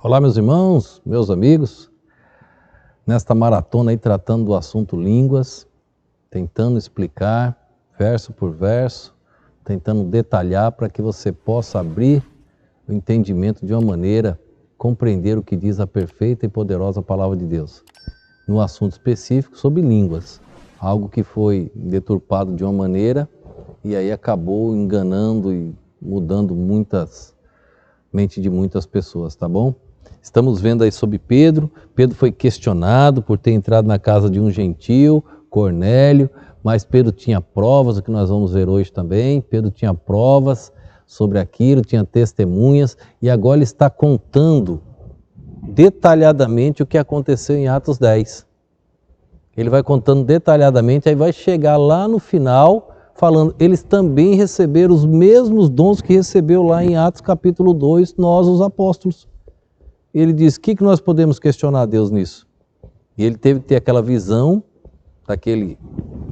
Olá, meus irmãos, meus amigos, nesta maratona aí tratando do assunto línguas, tentando explicar verso por verso, tentando detalhar para que você possa abrir o entendimento de uma maneira, compreender o que diz a perfeita e poderosa palavra de Deus. No assunto específico sobre línguas, algo que foi deturpado de uma maneira e aí acabou enganando e mudando mente de muitas pessoas, tá bom? Estamos vendo aí sobre Pedro. Pedro foi questionado por ter entrado na casa de um gentio, Cornélio, mas Pedro tinha provas, o que nós vamos ver hoje também. Pedro tinha provas sobre aquilo, tinha testemunhas, e agora ele está contando detalhadamente o que aconteceu em Atos 10. Ele vai contando detalhadamente, aí vai chegar lá no final, falando, eles também receberam os mesmos dons que recebeu lá em Atos capítulo 2, nós os apóstolos. Ele diz, o que nós podemos questionar a Deus nisso? E ele teve que ter aquela visão daquele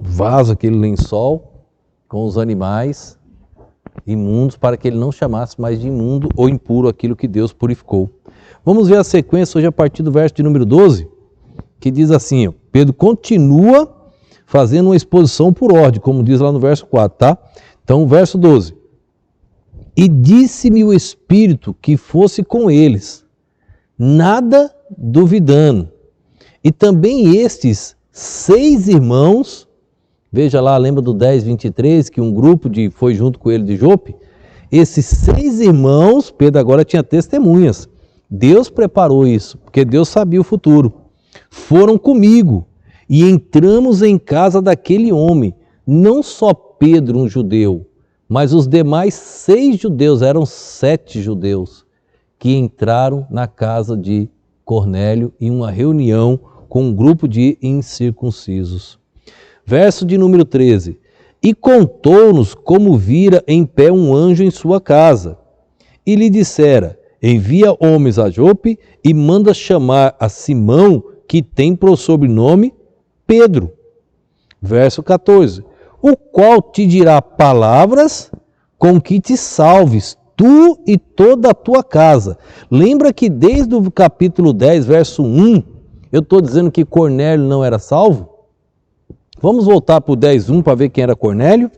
vaso, aquele lençol com os animais imundos, para que ele não chamasse mais de imundo ou impuro aquilo que Deus purificou. Vamos ver a sequência hoje a partir do verso de número 12, que diz assim, ó, Pedro continua fazendo uma exposição por ordem, como diz lá no verso 4, tá? Então, verso 12. E disse-me o Espírito que fosse com eles, nada duvidando. E também estes 6 irmãos, veja lá, lembra do 10:23, que um grupo foi junto com ele de Jope? Esses 6 irmãos, Pedro agora tinha testemunhas. Deus preparou isso, porque Deus sabia o futuro. Foram comigo e entramos em casa daquele homem, não só Pedro, um judeu, mas os demais 6 judeus, eram 7 judeus, que entraram na casa de Cornélio em uma reunião com um grupo de incircuncisos. Verso de número 13. E contou-nos como vira em pé um anjo em sua casa, e lhe dissera, envia homens a Jope e manda chamar a Simão, que tem por sobrenome Pedro. Verso 14. O qual te dirá palavras com que te salves, tu e toda a tua casa. Lembra que desde o capítulo 10, verso 1, eu estou dizendo que Cornélio não era salvo? Vamos voltar para o 10:1 para ver quem era Cornélio?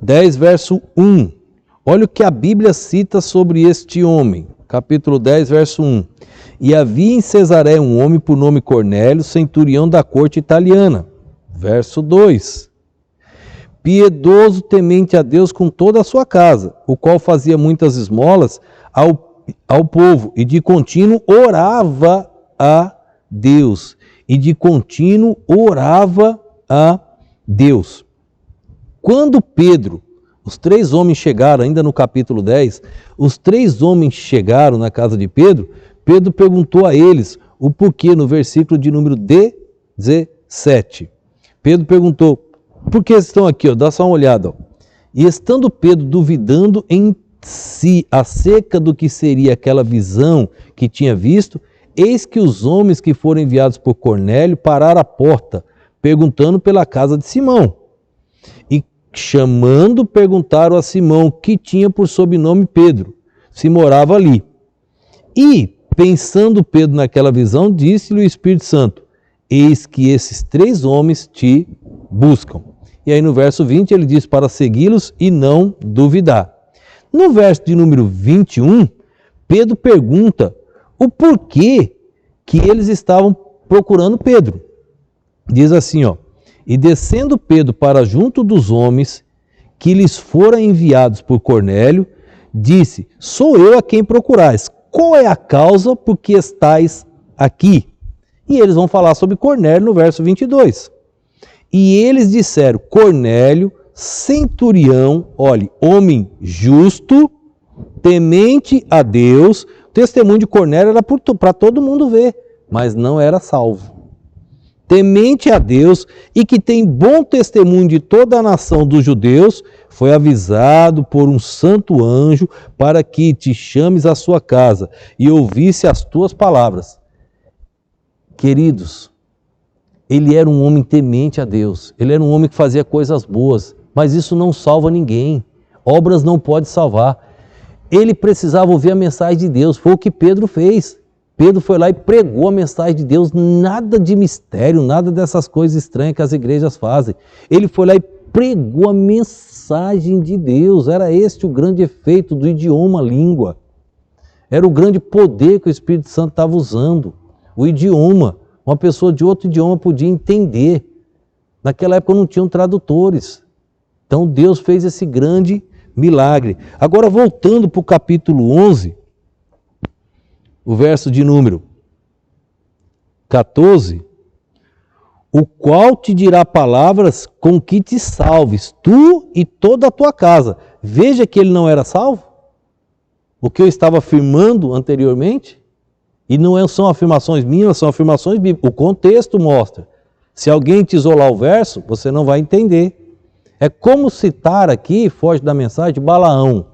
10, verso 1. Olha o que a Bíblia cita sobre este homem. Capítulo 10, verso 1. E havia em Cesareia um homem por nome Cornélio, centurião da corte italiana. Verso 2. Piedoso, temente a Deus com toda a sua casa, o qual fazia muitas esmolas ao povo, e de contínuo orava a Deus. Quando Pedro, os 3 homens chegaram, ainda no capítulo 10, os 3 homens chegaram na casa de Pedro, Pedro perguntou a eles o porquê, no versículo de número 17. Pedro perguntou, por que estão aqui? Ó, dá só uma olhada. Ó. E estando Pedro duvidando em si acerca do que seria aquela visão que tinha visto, eis que os homens que foram enviados por Cornélio pararam à porta, perguntando pela casa de Simão. E chamando, perguntaram a Simão, que tinha por sobrenome Pedro, se morava ali. E, pensando Pedro naquela visão, disse-lhe o Espírito Santo, eis que esses 3 homens te buscam. E aí no verso 20 ele diz para segui-los e não duvidar. No verso de número 21, Pedro pergunta o porquê que eles estavam procurando Pedro. Diz assim, ó, e descendo Pedro para junto dos homens que lhes foram enviados por Cornélio, disse, sou eu a quem procurais, qual é a causa por que estáis aqui? E eles vão falar sobre Cornélio no verso 22. E eles disseram, Cornélio, centurião, olhe, homem justo, temente a Deus. O testemunho de Cornélio era para todo mundo ver, mas não era salvo. Temente a Deus e que tem bom testemunho de toda a nação dos judeus, foi avisado por um santo anjo para que te chames à sua casa e ouvisse as tuas palavras. Queridos, ele era um homem temente a Deus, ele era um homem que fazia coisas boas, mas isso não salva ninguém. Obras não podem salvar. Ele precisava ouvir a mensagem de Deus, foi o que Pedro fez. Pedro foi lá e pregou a mensagem de Deus, nada de mistério, nada dessas coisas estranhas que as igrejas fazem. Ele foi lá e pregou a mensagem de Deus, era este o grande efeito do idioma língua. Era o grande poder que o Espírito Santo estava usando, o idioma. Uma pessoa de outro idioma podia entender. Naquela época não tinham tradutores. Então Deus fez esse grande milagre. Agora voltando para o capítulo 11, o verso de número 14, o qual te dirá palavras com que te salves, tu e toda a tua casa. Veja que ele não era salvo. O que eu estava afirmando anteriormente, e não são afirmações minhas, são afirmações bíblicas. O contexto mostra. Se alguém te isolar o verso, você não vai entender. É como citar aqui, foge da mensagem, Balaão.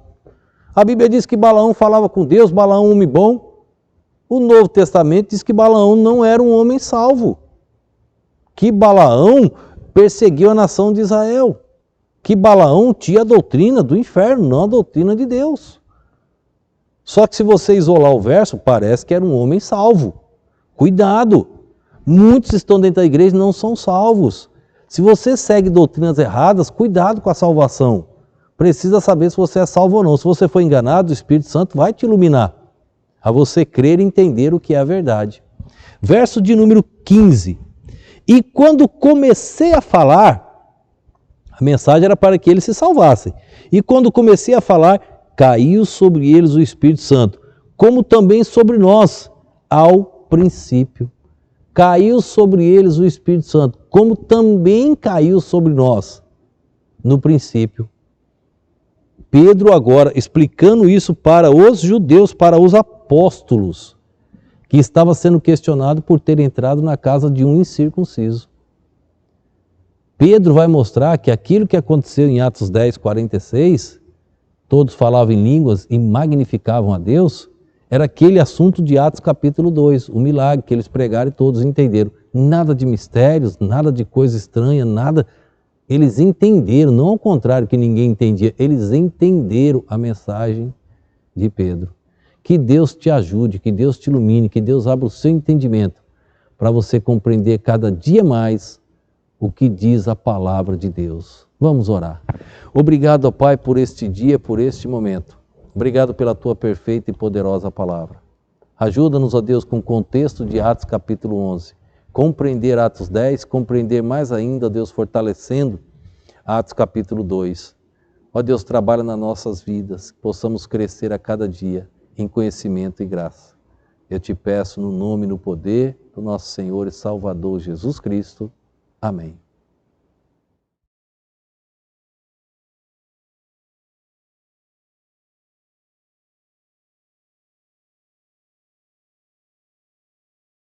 A Bíblia diz que Balaão falava com Deus, Balaão homem bom. O Novo Testamento diz que Balaão não era um homem salvo. Que Balaão perseguiu a nação de Israel. Que Balaão tinha a doutrina do inferno, não a doutrina de Deus. Só que se você isolar o verso, parece que era um homem salvo. Cuidado! Muitos estão dentro da igreja e não são salvos. Se você segue doutrinas erradas, cuidado com a salvação. Precisa saber se você é salvo ou não. Se você for enganado, o Espírito Santo vai te iluminar a você crer e entender o que é a verdade. Verso de número 15. E quando comecei a falar, a mensagem era para que eles se salvassem. E quando comecei a falar, caiu sobre eles o Espírito Santo, como também sobre nós, ao princípio. Caiu sobre eles o Espírito Santo, como também caiu sobre nós, no princípio. Pedro agora explicando isso para os judeus, para os apóstolos, que estava sendo questionado por ter entrado na casa de um incircunciso. Pedro vai mostrar que aquilo que aconteceu em Atos 10, 46, todos falavam em línguas e magnificavam a Deus, era aquele assunto de Atos capítulo 2, o milagre que eles pregaram e todos entenderam. Nada de mistérios, nada de coisa estranha, nada. Eles entenderam, não ao contrário que ninguém entendia, eles entenderam a mensagem de Pedro. Que Deus te ajude, que Deus te ilumine, que Deus abra o seu entendimento para você compreender cada dia mais o que diz a palavra de Deus. Vamos orar. Obrigado, ó Pai, por este dia, por este momento. Obrigado pela Tua perfeita e poderosa palavra. Ajuda-nos, ó Deus, com o contexto de Atos capítulo 11. Compreender Atos 10, compreender mais ainda, ó Deus, fortalecendo Atos capítulo 2. Ó Deus, trabalha nas nossas vidas, que possamos crescer a cada dia em conhecimento e graça. Eu te peço no nome e no poder do nosso Senhor e Salvador Jesus Cristo. Amém.